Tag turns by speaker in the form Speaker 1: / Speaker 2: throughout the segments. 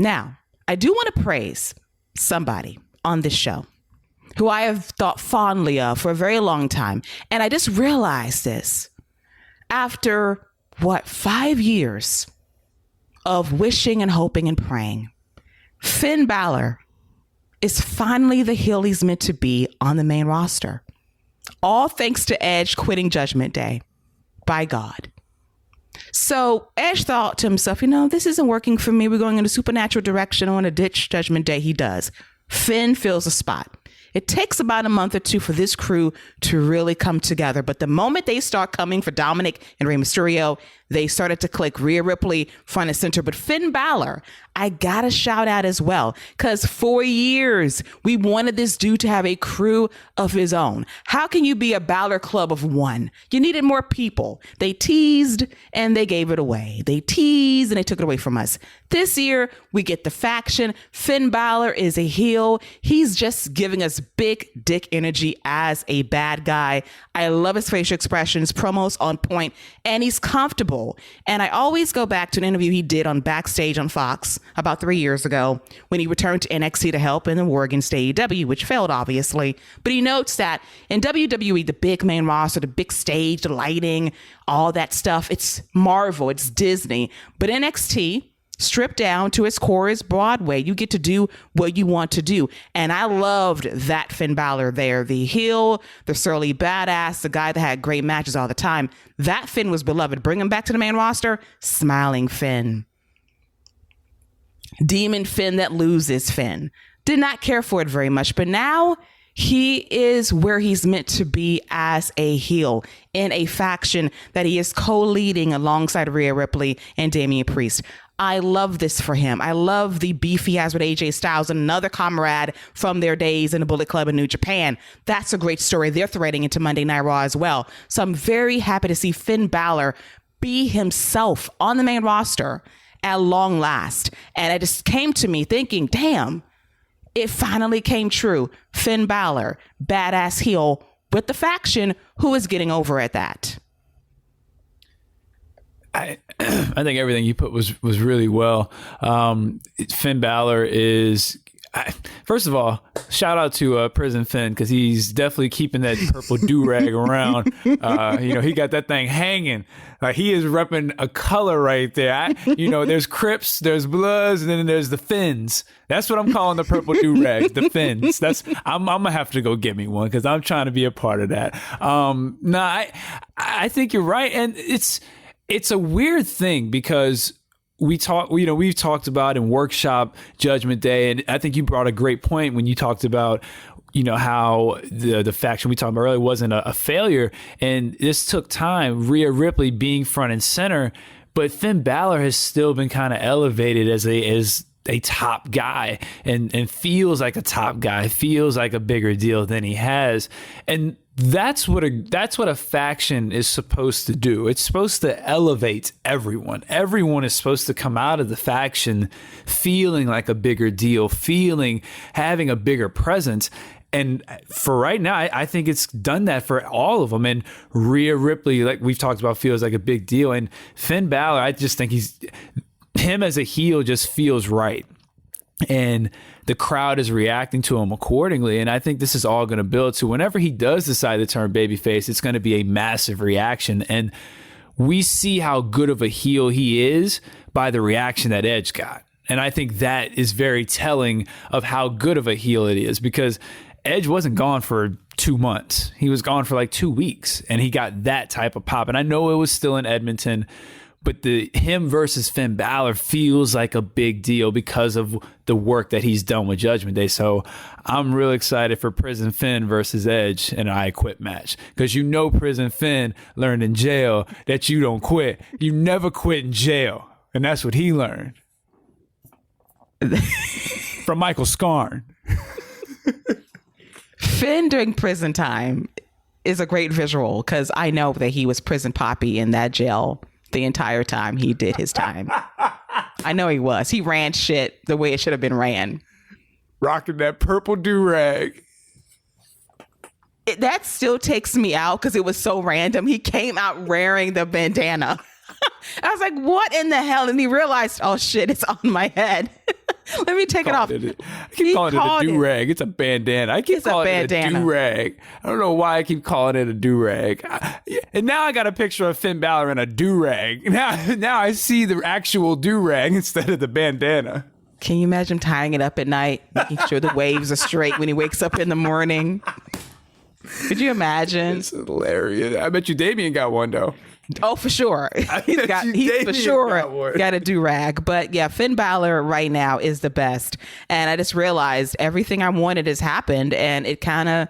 Speaker 1: Now, I do want to praise somebody on this show who I have thought fondly of for a very long time. And I just realized this after, 5 years of wishing and hoping and praying. Finn Balor is finally the heel he's meant to be on the main roster. All thanks to Edge quitting Judgment Day. By God. So Edge thought to himself, this isn't working for me. We're going in a supernatural direction. I want to ditch Judgment Day. He does. Finn fills a spot. It takes about a month or two for this crew to really come together. But the moment they start coming for Dominic and Rey Mysterio, they started to click. Rhea Ripley front and center. But Finn Balor, I got to shout out as well, because for years we wanted this dude to have a crew of his own. How can you be a Balor club of one? You needed more people. They teased and they gave it away. They teased and they took it away from us. This year we get the faction. Finn Balor is a heel. He's just giving us big dick energy as a bad guy. I love his facial expressions, promos on point, and he's comfortable. And I always go back to an interview he did on Backstage on Fox about 3 years ago when he returned to NXT to help in the war against AEW, which failed, obviously. But he notes that in WWE, the big main roster, the big stage, the lighting, all that stuff, it's Marvel, it's Disney. But NXT, stripped down to its core, is Broadway. You get to do what you want to do. And I loved that Finn Balor there. The heel, the surly badass, the guy that had great matches all the time. That Finn was beloved. Bring him back to the main roster. Smiling Finn. Demon Finn that loses Finn. Did not care for it very much. But now he is where he's meant to be as a heel in a faction that he is co-leading alongside Rhea Ripley and Damian Priest. I love this for him. I love the beef he has with AJ Styles, another comrade from their days in the Bullet Club in New Japan. That's a great story. They're threading into Monday Night Raw as well. So I'm very happy to see Finn Balor be himself on the main roster at long last. And it just came to me thinking, damn, it finally came true. Finn Balor, badass heel with the faction, who is getting over at that.
Speaker 2: I think everything you put was really well. Finn Balor is, first of all, shout out to Prison Finn, because he's definitely keeping that purple do-rag around. He got that thing hanging. He is repping a color right there. There's Crips, there's Bloods, and then there's the Finns. That's what I'm calling the purple do-rags, the Finns. I'm gonna have to go get me one, because I'm trying to be a part of that. I think you're right, and it's a weird thing, because we've talked about in Workshop Judgment Day, and I think you brought a great point when you talked about, how the faction we talked about earlier wasn't a failure, and this took time, Rhea Ripley being front and center, but Finn Balor has still been kind of elevated as a top guy and feels like a top guy, feels like a bigger deal than he has. And that's what a faction is supposed to do. It's supposed to elevate everyone. Everyone is supposed to come out of the faction feeling like a bigger deal, having a bigger presence. And for right now, I think it's done that for all of them. And Rhea Ripley, like we've talked about, feels like a big deal. And Finn Balor, I just think him as a heel just feels right. And the crowd is reacting to him accordingly. And I think this is all going to build to whenever he does decide to turn babyface, it's going to be a massive reaction. And we see how good of a heel he is by the reaction that Edge got. And I think that is very telling of how good of a heel it is, because Edge wasn't gone for 2 months. He was gone for like 2 weeks, and he got that type of pop. And I know it was still in Edmonton, but him versus Finn Balor feels like a big deal because of the work that he's done with Judgment Day. So I'm real excited for Prison Finn versus Edge in an I Quit match, because Prison Finn learned in jail that you don't quit. You never quit in jail. And that's what he learned from Michael Scarn.
Speaker 1: Finn during prison time is a great visual, because I know that he was prison poppy in that jail the entire time he did his time. I know he was. He ran shit the way it should have been ran.
Speaker 2: Rocking that purple do-rag.
Speaker 1: That still takes me out, because it was so random. He came out wearing the bandana. I was like, what in the hell? And he realized, oh shit, it's on my head. Let me take it off.
Speaker 2: I keep calling it a do-rag. It's a bandana. I keep calling it a do-rag. I don't know why I keep calling it a do-rag. And now I got a picture of Finn Balor in a do-rag. Now I see the actual do-rag instead of the bandana.
Speaker 1: Can you imagine tying it up at night, making sure the waves are straight when he wakes up in the morning? Could you imagine?
Speaker 2: It's hilarious. I bet you Damien got one, though.
Speaker 1: Oh, for sure. He's for sure got a do-rag. But yeah, Finn Balor right now is the best. And I just realized everything I wanted has happened, and it kind of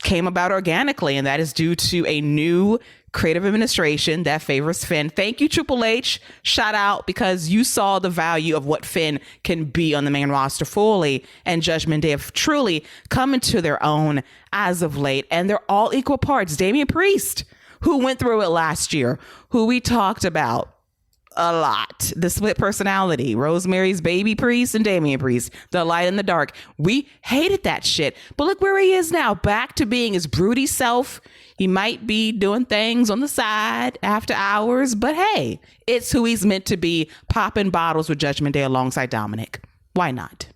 Speaker 1: came about organically. And that is due to a new creative administration that favors Finn. Thank you, Triple H. Shout out, because you saw the value of what Finn can be on the main roster. Foley and Judgment Day have truly come into their own as of late. And they're all equal parts. Damian Priest, who went through it last year, who we talked about a lot. The split personality, Rosemary's Baby Priest and Damian Priest, the light and the dark. We hated that shit. But look where he is now, back to being his broody self. He might be doing things on the side after hours, but hey, it's who he's meant to be, popping bottles with Judgment Day alongside Dominic. Why not?